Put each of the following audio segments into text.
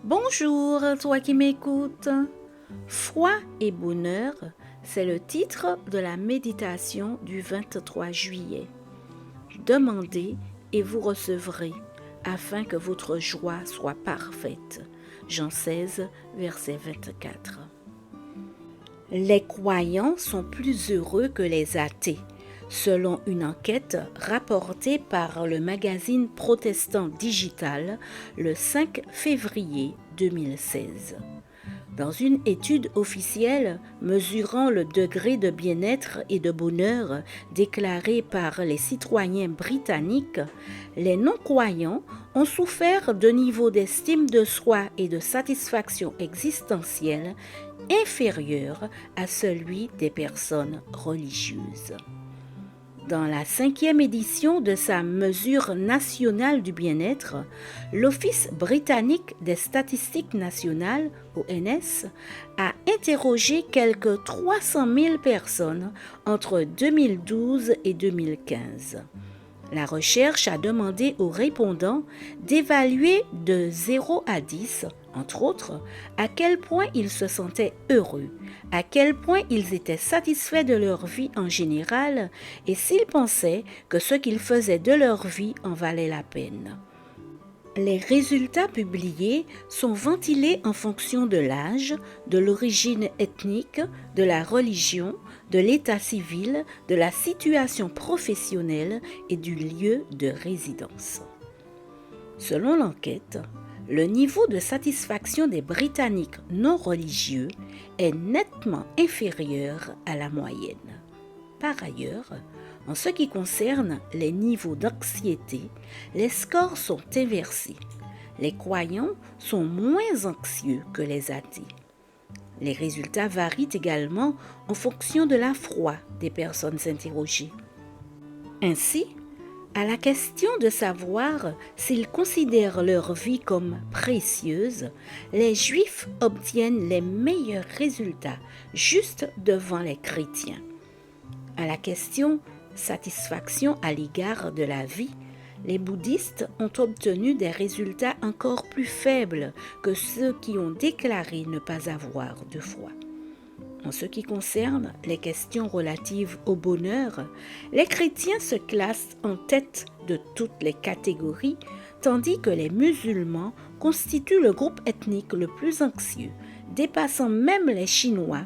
Bonjour, toi qui m'écoutes. Foi et bonheur, c'est le titre de la méditation du 23 juillet. Demandez et vous recevrez, afin que votre joie soit parfaite. Jean 16, verset 24. Les croyants sont plus heureux que les athées, selon une enquête rapportée par le magazine protestant digital le 5 février 2016. Dans une étude officielle mesurant le degré de bien-être et de bonheur déclaré par les citoyens britanniques, les non-croyants ont souffert de niveaux d'estime de soi et de satisfaction existentielle inférieurs à celui des personnes religieuses. Dans la 5e édition de sa mesure nationale du bien-être, l'Office britannique des statistiques nationales, ONS, a interrogé quelques 300 000 personnes entre 2012 et 2015. La recherche a demandé aux répondants d'évaluer de 0 à 10, entre autres, à quel point ils se sentaient heureux, à quel point ils étaient satisfaits de leur vie en général et s'ils pensaient que ce qu'ils faisaient de leur vie en valait la peine. Les résultats publiés sont ventilés en fonction de l'âge, de l'origine ethnique, de la religion, de l'état civil, de la situation professionnelle et du lieu de résidence. Selon l'enquête, le niveau de satisfaction des Britanniques non religieux est nettement inférieur à la moyenne. Par ailleurs, en ce qui concerne les niveaux d'anxiété, les scores sont inversés. Les croyants sont moins anxieux que les athées. Les résultats varient également en fonction de la foi des personnes interrogées. Ainsi, à la question de savoir s'ils considèrent leur vie comme précieuse, les Juifs obtiennent les meilleurs résultats juste devant les chrétiens. À la question satisfaction à l'égard de la vie, les bouddhistes ont obtenu des résultats encore plus faibles que ceux qui ont déclaré ne pas avoir de foi. En ce qui concerne les questions relatives au bonheur, les chrétiens se classent en tête de toutes les catégories, tandis que les musulmans constituent le groupe ethnique le plus anxieux, dépassant même les Chinois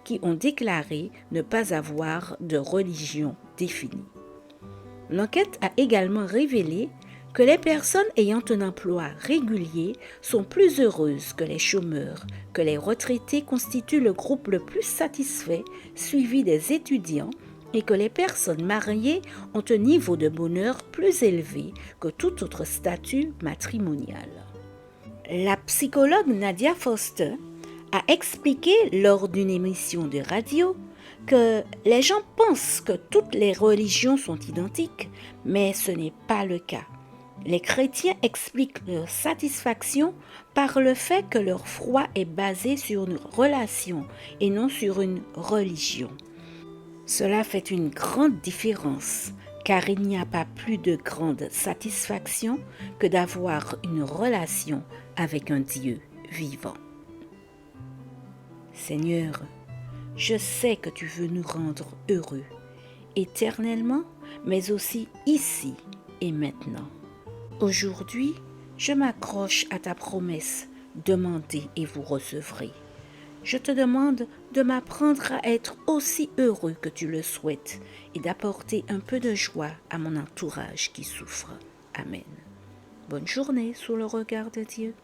qui ont déclaré ne pas avoir de religion définie. L'enquête a également révélé que les personnes ayant un emploi régulier sont plus heureuses que les chômeurs, que les retraités constituent le groupe le plus satisfait, suivi des étudiants, et que les personnes mariées ont un niveau de bonheur plus élevé que tout autre statut matrimonial. La psychologue Nadia Foster a expliqué lors d'une émission de radio que les gens pensent que toutes les religions sont identiques, mais ce n'est pas le cas. Les chrétiens expliquent leur satisfaction par le fait que leur foi est basée sur une relation et non sur une religion. Cela fait une grande différence, car il n'y a pas plus de grande satisfaction que d'avoir une relation avec un Dieu vivant. Seigneur, je sais que tu veux nous rendre heureux, éternellement, mais aussi ici et maintenant. Aujourd'hui, je m'accroche à ta promesse, demandez et vous recevrez. Je te demande de m'apprendre à être aussi heureux que tu le souhaites et d'apporter un peu de joie à mon entourage qui souffre. Amen. Bonne journée sous le regard de Dieu.